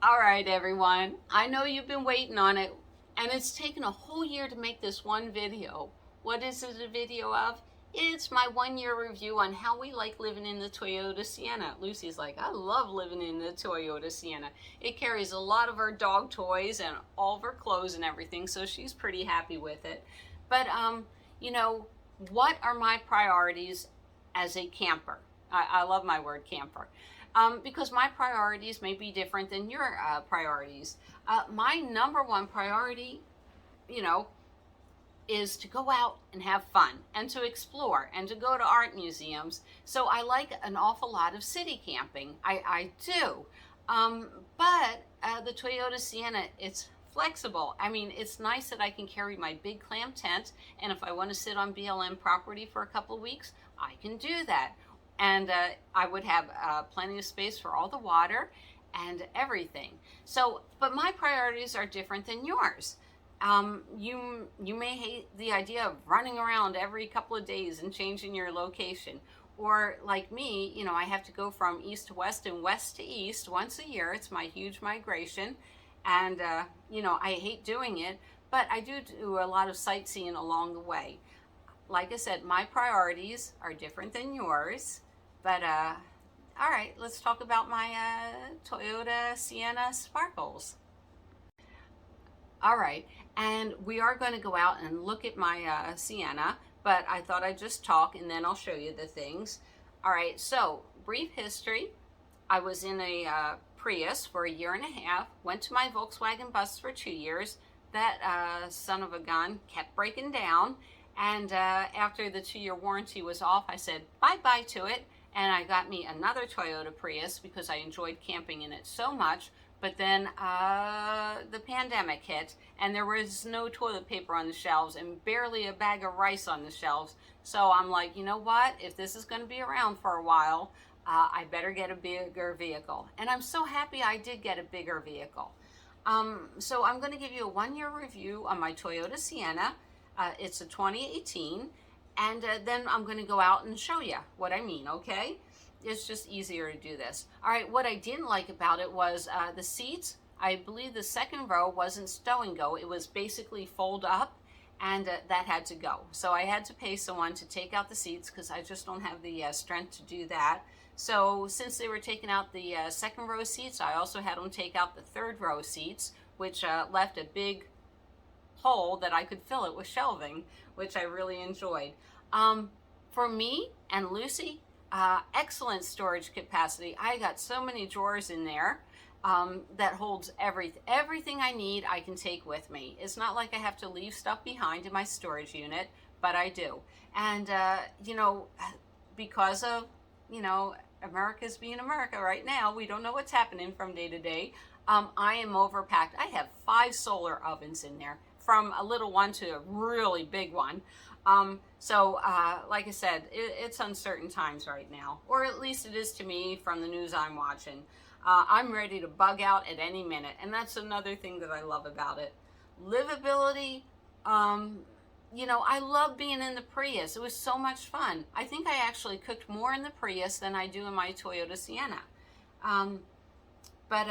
All right, everyone. I know you've been waiting on it, and it's taken a whole year to make this one video. What is it a video of? It's my 1 year review on how we like living in the Toyota Sienna. Lucy's like, I love living in the Toyota Sienna. It carries a lot of our dog toys and all of our clothes and everything, so she's pretty happy with it. But, you know, what are my priorities as a camper? I love my word camper. Because my priorities may be different than your priorities. My number one priority, you know, is to go out and have fun and to explore and to go to art museums. So I like an awful lot of city camping. I do. But the Toyota Sienna, it's flexible. I mean, it's nice that I can carry my big clam tent, and if I want to sit on BLM property for a couple of weeks, I can do that. And I would have plenty of space for all the water and everything. So, but my priorities are different than yours. You may hate the idea of running around every couple of days and changing your location. Or like me, you know, I have to go from east to west and west to east once a year. It's my huge migration. And, you know, I hate doing it, but I do a lot of sightseeing along the way. Like I said, my priorities are different than yours. But, all right, let's talk about my Toyota Sienna Sparkles. All right, and we are going to go out and look at my Sienna, but I thought I'd just talk and then I'll show you the things. All right, so brief history. I was in a Prius for 1.5 years, went to my Volkswagen bus for 2 years. That son of a gun kept breaking down, and after the 2-year warranty was off, I said bye-bye to it, and I got me another Toyota Prius because I enjoyed camping in it so much. But then the pandemic hit, and there was no toilet paper on the shelves and barely a bag of rice on the shelves. So I'm like, you know what? If this is going to be around for a while, I better get a bigger vehicle. And I'm so happy I did get a bigger vehicle. So I'm going to give you a 1-year review on my Toyota Sienna. It's a 2018. And then I'm going to go out and show you what I mean, okay? It's just easier to do this. All right, what I didn't like about it was the seats. I believe the second row wasn't stow and go. It was basically fold up, and that had to go. So I had to pay someone to take out the seats because I just don't have the strength to do that. So since they were taking out the second row seats, I also had them take out the third row seats, which left a big hole that I could fill it with shelving, which I really enjoyed. For me and Lucy, excellent storage capacity. I got so many drawers in there that holds everything I need. I can take with me. It's not like I have to leave stuff behind in my storage unit, but I do. And you know, because of, you know, America's being America right now, we don't know what's happening from day to day. I am overpacked. I have 5 solar ovens in there, from a little one to a really big one. So like I said, it's uncertain times right now, or at least it is to me from the news I'm watching. I'm ready to bug out at any minute, and that's another thing that I love about it. Livability, you know, I love being in the Prius. It was so much fun. I think I actually cooked more in the Prius than I do in my Toyota Sienna. But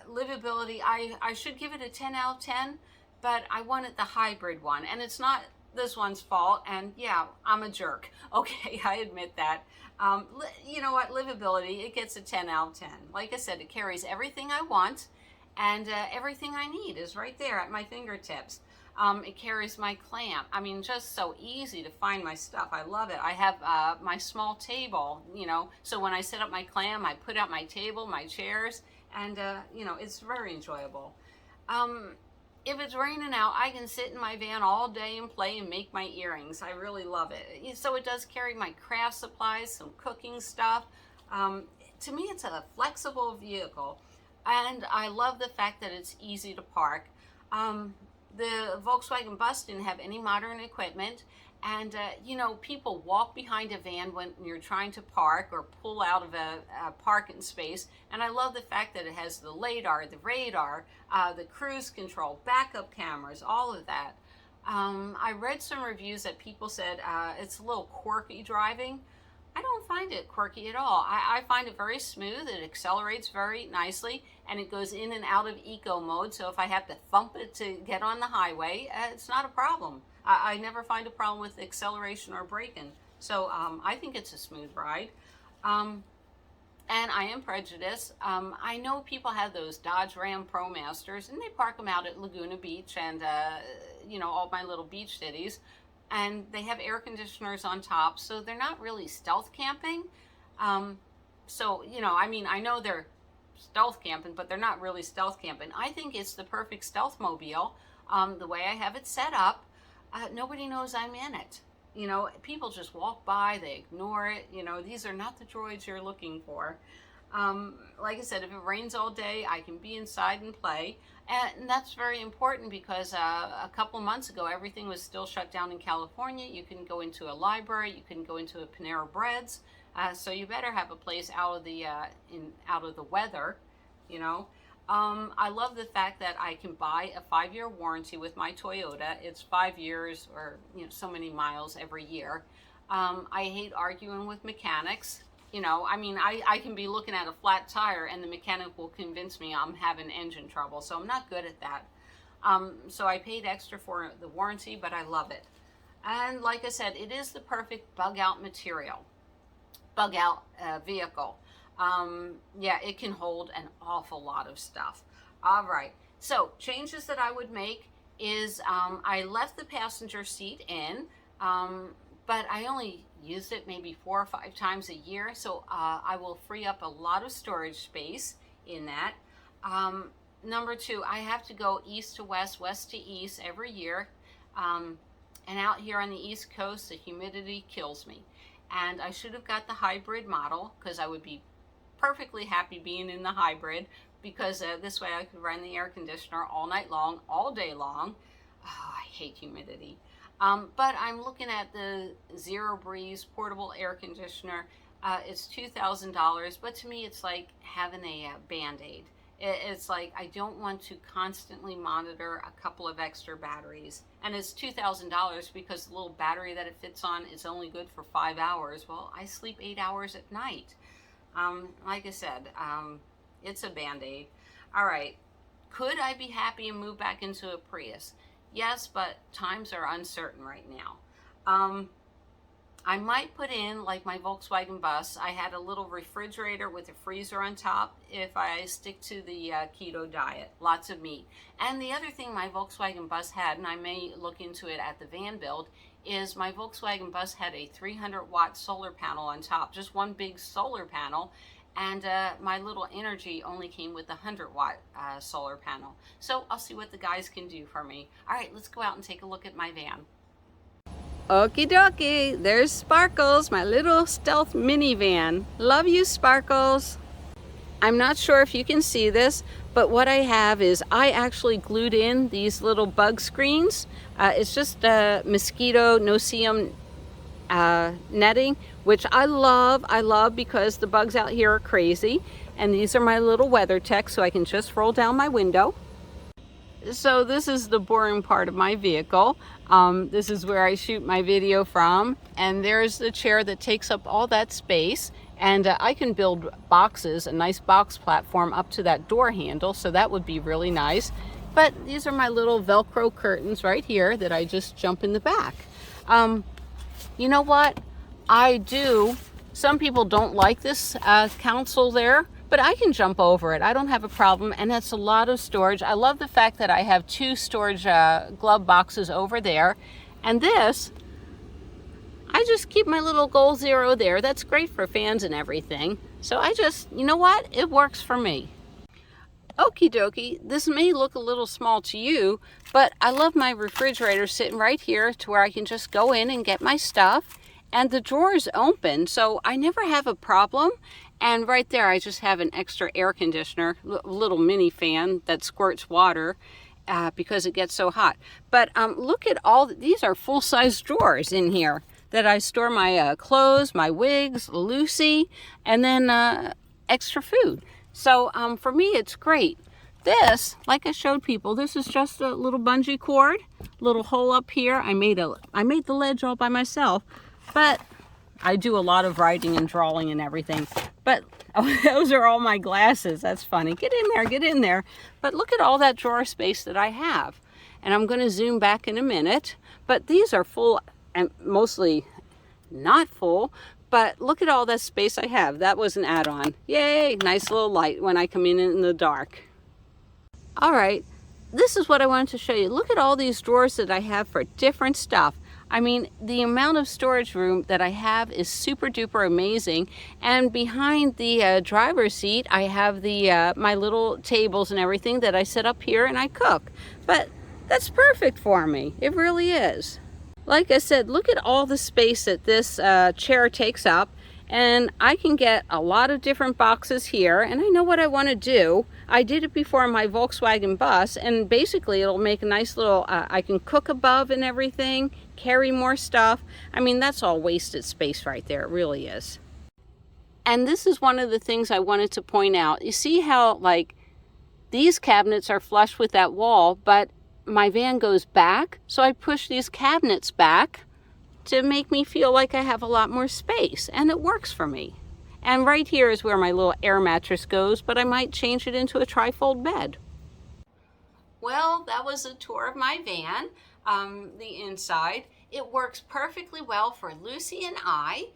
livability, I should give it a 10 out of 10, but I wanted the hybrid one, and it's not this one's fault, and yeah, I'm a jerk. Okay, I admit that. You know what, livability, it gets a 10 out of 10. Like I said, it carries everything I want, and everything I need is right there at my fingertips. It carries my clamp. I mean, just so easy to find my stuff. I love it. I have my small table, you know, so when I set up my clam, I put out my table, my chairs, and you know, it's very enjoyable. If it's raining out, I can sit in my van all day and play and make my earrings. I really love it. So it does carry my craft supplies, some cooking stuff. To me, it's a flexible vehicle, and I love the fact that it's easy to park. The Volkswagen bus didn't have any modern equipment, and you know, people walk behind a van when you're trying to park or pull out of a parking space, and I love the fact that it has the LiDAR, the radar, the cruise control, backup cameras, all of that. I read some reviews that people said it's a little quirky driving. I don't find it quirky at all. I find it very smooth. It accelerates very nicely, and it goes in and out of eco mode. So if I have to thump it to get on the highway, it's not a problem. I never find a problem with acceleration or braking. So I think it's a smooth ride. And I am prejudiced. I know people have those Dodge Ram ProMasters, and they park them out at Laguna Beach and, you know, all my little beach cities. And they have air conditioners on top, so they're not really stealth camping. So, you know, I mean, I know they're stealth camping, but they're not really stealth camping. I think it's the perfect stealth mobile. The way I have it set up, nobody knows I'm in it. You know, people just walk by, they ignore it. You know, these are not the droids you're looking for. Like I said, if it rains all day, I can be inside and play. And that's very important because a couple of months ago, everything was still shut down in California. You couldn't go into a library, you couldn't go into a Panera Breads. So you better have a place out of the weather, you know. I love the fact that I can buy a 5-year warranty with my Toyota. It's 5 years or, you know, so many miles every year. I hate arguing with mechanics. You know, I mean, I can be looking at a flat tire and the mechanic will convince me I'm having engine trouble. So I'm not good at that. So I paid extra for the warranty, but I love it. And like I said, it is the perfect bug out material, bug out vehicle. Yeah, it can hold an awful lot of stuff. All right. So changes that I would make is I left the passenger seat in, but I only used it maybe 4 or 5 times a year. So I will free up a lot of storage space in that. Number 2, I have to go east to west, west to east every year. And out here on the East Coast, the humidity kills me. And I should have got the hybrid model because I would be perfectly happy being in the hybrid because this way I could run the air conditioner all night long, all day long. Oh, I hate humidity. But I'm looking at the Zero Breeze portable air conditioner. It's $2,000, but to me it's like having a Band-Aid. It's like I don't want to constantly monitor a couple of extra batteries. And it's $2,000 because the little battery that it fits on is only good for 5 hours. Well, I sleep 8 hours at night. Like I said, it's a Band-Aid. All right. Could I be happy and move back into a Prius? Yes, but times are uncertain right now. I might put in, like my Volkswagen bus, I had a little refrigerator with a freezer on top if I stick to the keto diet, lots of meat. And the other thing my Volkswagen bus had, and I may look into it at the van build, is my Volkswagen bus had a 300-watt solar panel on top, just one big solar panel, and my little Energy only came with a 100-watt solar panel. So I'll see what the guys can do for me. All right, let's go out and take a look at my van. Okie dokie, there's Sparkles, my little stealth minivan. Love you, Sparkles. I'm not sure if you can see this, but what I have is I actually glued in these little bug screens. It's just mosquito no-see-um netting, which I love because the bugs out here are crazy. And these are my little WeatherTech, so I can just roll down my window. So this is the boring part of my vehicle. This is where I shoot my video from, and there's the chair that takes up all that space, and I can build boxes, a nice box platform up to that door handle, so that would be really nice. But these are my little Velcro curtains right here that I just jump in the back. You know what? Some people don't like this console there, but I can jump over it. I don't have a problem, and that's a lot of storage. I love the fact that I have 2 storage glove boxes over there, and this, I just keep my little Goal Zero there. That's great for fans and everything. So you know what? It works for me. Okie dokie, this may look a little small to you, but I love my refrigerator sitting right here to where I can just go in and get my stuff, and the drawers open, so I never have a problem. And right there, I just have an extra air conditioner, little mini fan that squirts water because it gets so hot. But look at these are full-size drawers in here that I store my clothes, my wigs, Lucy, and then extra food. So for me, it's great. This, like I showed people, this is just a little bungee cord, little hole up here. I made the ledge all by myself, but I do a lot of writing and drawing and everything. But oh, those are all my glasses. That's funny. Get in there, get in there. But look at all that drawer space that I have. And I'm going to zoom back in a minute. But these are full, and mostly not full. But look at all that space I have. That was an add-on. Yay, nice little light when I come in the dark. All right, this is what I wanted to show you. Look at all these drawers that I have for different stuff. I mean, the amount of storage room that I have is super duper amazing. And behind the driver's seat, I have the my little tables and everything that I set up here and I cook. But that's perfect for me. It really is. Like I said, look at all the space that this chair takes up. And I can get a lot of different boxes here, and I know what I want to do. I did it before in my Volkswagen bus, and basically it'll make a nice little, I can cook above and everything, carry more stuff. I mean, that's all wasted space right there. It really is. And this is one of the things I wanted to point out. You see how, like, these cabinets are flush with that wall, but my van goes back, so I push these cabinets back to make me feel like I have a lot more space, and it works for me. And right here is where my little air mattress goes, but I might change it into a trifold bed. Well, that was a tour of my van, the inside. It works perfectly well for Lucy and I.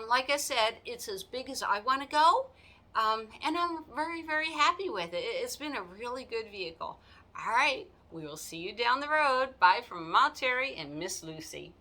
Like I said, it's as big as I want to go, and I'm very, very happy with it. It's been a really good vehicle. All right, we will see you down the road. Bye from Mom Terry and Miss Lucy.